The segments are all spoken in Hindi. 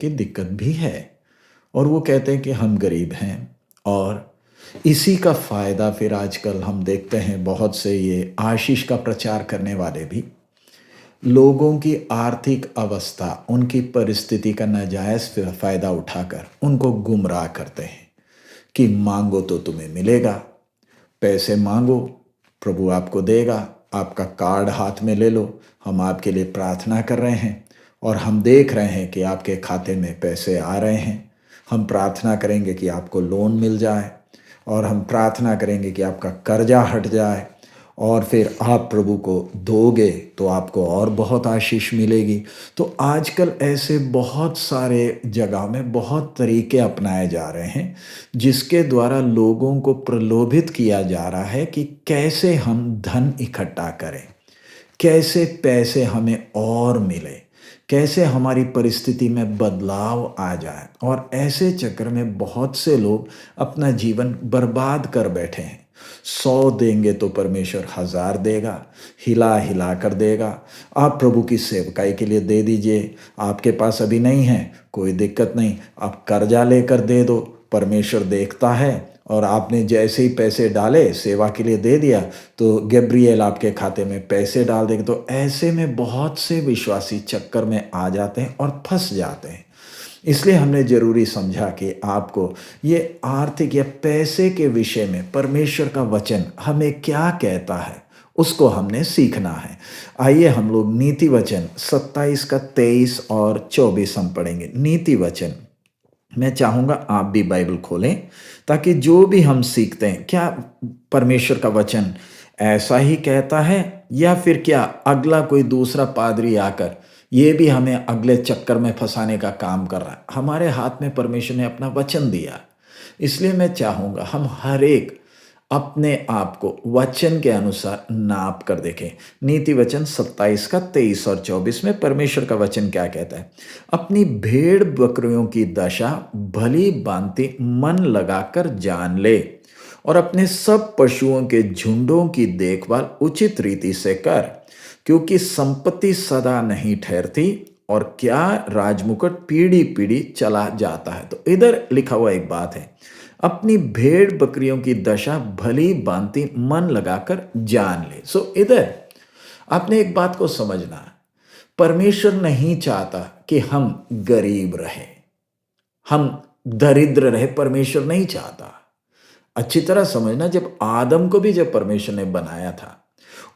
कि दिक्कत भी है और वो कहते हैं कि हम गरीब हैं। और इसी का फ़ायदा फिर आजकल हम देखते हैं बहुत से ये आशीष का प्रचार करने वाले भी लोगों की आर्थिक अवस्था, उनकी परिस्थिति का नाजायज़ फ़ायदा उठाकर उनको गुमराह करते हैं कि माँगो तो तुम्हें मिलेगा, पैसे माँगो, प्रभु आपको देगा, आपका कार्ड हाथ में ले लो, हम आपके लिए प्रार्थना कर रहे हैं और हम देख रहे हैं कि आपके खाते में पैसे आ रहे हैं। हम प्रार्थना करेंगे कि आपको लोन मिल जाए और हम प्रार्थना करेंगे कि आपका कर्जा हट जाए और फिर आप प्रभु को दोगे तो आपको और बहुत आशीष मिलेगी। तो आजकल ऐसे बहुत सारे जगह में बहुत तरीके अपनाए जा रहे हैं जिसके द्वारा लोगों को प्रलोभित किया जा रहा है कि कैसे हम धन इकट्ठा करें, कैसे पैसे हमें और मिले, कैसे हमारी परिस्थिति में बदलाव आ जाए। और ऐसे चक्कर में बहुत से लोग अपना जीवन बर्बाद कर बैठे हैं। 100 देंगे तो परमेश्वर 1000 देगा, हिला हिला कर देगा। आप प्रभु की सेवकाई के लिए दे दीजिए, आपके पास अभी नहीं है कोई दिक्कत नहीं, आप कर्जा लेकर दे दो, परमेश्वर देखता है। और आपने जैसे ही पैसे डाले, सेवा के लिए दे दिया, तो गैब्रियल आपके खाते में पैसे डाल देंगे। तो ऐसे में बहुत से विश्वासी चक्कर में आ जाते हैं और फंस जाते हैं। इसलिए हमने ज़रूरी समझा कि आपको ये आर्थिक या पैसे के विषय में परमेश्वर का वचन हमें क्या कहता है, उसको हमने सीखना है। आइए हम लोग नीति वचन 27 का 23 और 24 हम पढ़ेंगे। नीति वचन, मैं चाहूँगा आप भी बाइबल खोलें ताकि जो भी हम सीखते हैं, क्या परमेश्वर का वचन ऐसा ही कहता है या फिर क्या अगला कोई दूसरा पादरी आकर ये भी हमें अगले चक्कर में फंसाने का काम कर रहा है। हमारे हाथ में परमेश्वर ने अपना वचन दिया, इसलिए मैं चाहूँगा हम हर एक अपने आप को वचन के अनुसार नाप कर देखें। नीति वचन 27 का 23 और 24 में परमेश्वर का वचन क्या कहता है? अपनी भेड़ बकरियों की दशा भली भांति मन लगाकर जान ले और अपने सब पशुओं के झुंडों की देखभाल उचित रीति से कर, क्योंकि संपत्ति सदा नहीं ठहरती और क्या राजमुकुट पीढ़ी पीढ़ी चला जाता है। तो इधर लिखा हुआ एक बात है, अपनी भेड़ बकरियों की दशा भली भांति मन लगाकर जान ले। सो इधर आपने एक बात को समझना, परमेश्वर नहीं चाहता कि हम गरीब रहे, हम दरिद्र रहे। परमेश्वर नहीं चाहता। अच्छी तरह समझना, जब आदम को भी जब परमेश्वर ने बनाया था,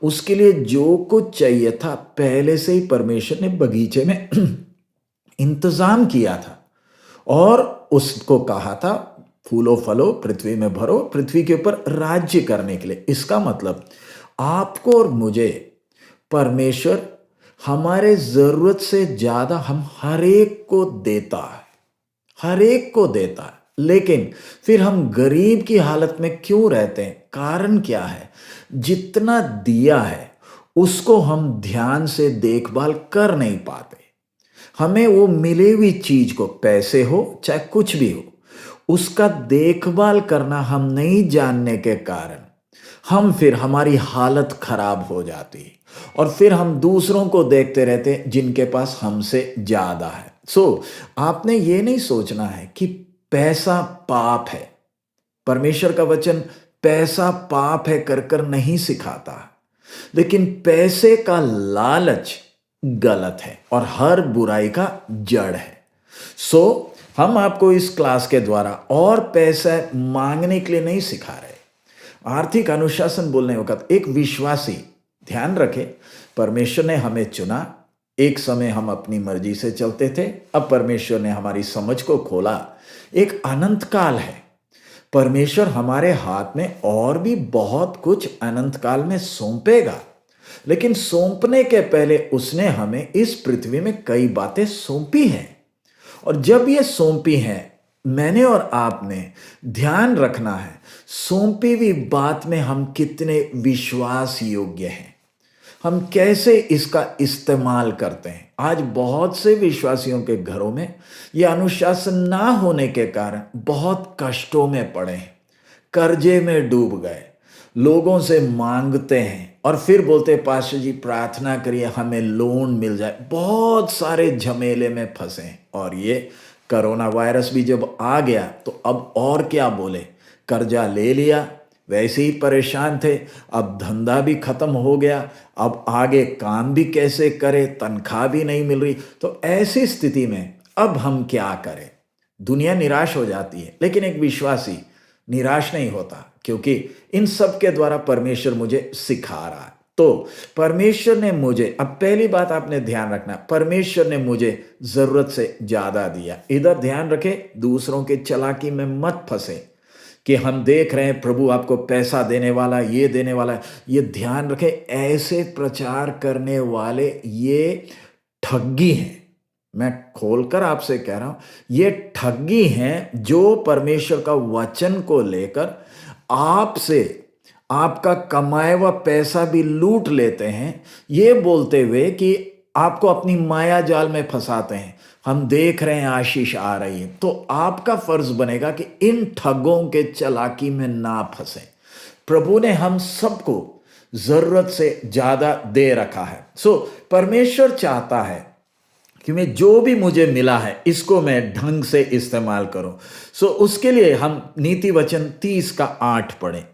उसके लिए जो कुछ चाहिए था पहले से ही परमेश्वर ने बगीचे में इंतजाम किया था और उसको कहा था फूलो फलो पृथ्वी में भरो, पृथ्वी के ऊपर राज्य करने के लिए। इसका मतलब आपको और मुझे परमेश्वर हमारे जरूरत से ज्यादा हम हर एक को देता है, हर एक को देता है। लेकिन फिर हम गरीब की हालत में क्यों रहते हैं? कारण क्या है? जितना दिया है उसको हम ध्यान से देखभाल कर नहीं पाते। हमें वो मिली हुई चीज को, पैसे हो चाहे कुछ भी हो, उसका देखभाल करना हम नहीं जानने के कारण हम फिर हमारी हालत खराब हो जाती और फिर हम दूसरों को देखते रहते जिनके पास हमसे ज्यादा है। आपने ये नहीं सोचना है कि पैसा पाप है। परमेश्वर का वचन पैसा पाप है कर कर नहीं सिखाता, लेकिन पैसे का लालच गलत है और हर बुराई का जड़ है। हम आपको इस क्लास के द्वारा और पैसा मांगने के लिए नहीं सिखा रहे। आर्थिक अनुशासन बोलने वक्त एक विश्वासी ध्यान रखे, परमेश्वर ने हमें चुना। एक समय हम अपनी मर्जी से चलते थे, अब परमेश्वर ने हमारी समझ को खोला। एक अनंत काल है, परमेश्वर हमारे हाथ में और भी बहुत कुछ अनंत काल में सौंपेगा, लेकिन सौंपने के पहले उसने हमें इस पृथ्वी में कई बातें सौंपी हैं। और जब ये सौंपी हैं, मैंने और आपने ध्यान रखना है सौंपी हुई बात में हम कितने विश्वास योग्य हैं, हम कैसे इसका इस्तेमाल करते हैं। आज बहुत से विश्वासियों के घरों में यह अनुशासन ना होने के कारण बहुत कष्टों में पड़े हैं, कर्जे में डूब गए, लोगों से मांगते हैं और फिर बोलते पास्टर जी प्रार्थना करिए हमें लोन मिल जाए। बहुत सारे झमेले में फंसे हैं। और ये कोरोना वायरस भी जब आ गया तो अब और क्या बोले, कर्जा ले लिया, वैसे ही परेशान थे, अब धंधा भी खत्म हो गया, अब आगे काम भी कैसे करें, तनख्वाह भी नहीं मिल रही। तो ऐसी स्थिति में अब हम क्या करें? दुनिया निराश हो जाती है, लेकिन एक विश्वासी निराश नहीं होता, क्योंकि इन सब के द्वारा परमेश्वर मुझे सिखा रहा है। तो परमेश्वर ने मुझे, अब पहली बात आपने ध्यान रखना, परमेश्वर ने मुझे जरूरत से ज्यादा दिया। इधर ध्यान रखे, दूसरों के चालाकी में मत फंसे कि हम देख रहे हैं प्रभु आपको पैसा देने वाला, ये देने वाला है। ये ध्यान रखें, ऐसे प्रचार करने वाले ये ठगी हैं। मैं खोलकर आपसे कह रहा हूं, ये ठगी हैं जो परमेश्वर का वचन को लेकर आपसे आपका कमाया हुआ पैसा भी लूट लेते हैं, ये बोलते हुए कि आपको अपनी माया जाल में फंसाते हैं। हम देख रहे हैं आशीष आ रही है, तो आपका फर्ज बनेगा कि इन ठगों के चालाकी में ना फंसे। प्रभु ने हम सबको जरूरत से ज्यादा दे रखा है। सो परमेश्वर चाहता है कि मैं जो भी मुझे मिला है इसको मैं ढंग से इस्तेमाल करूं। सो उसके लिए हम नीति वचन 30 का 8 पढ़ें।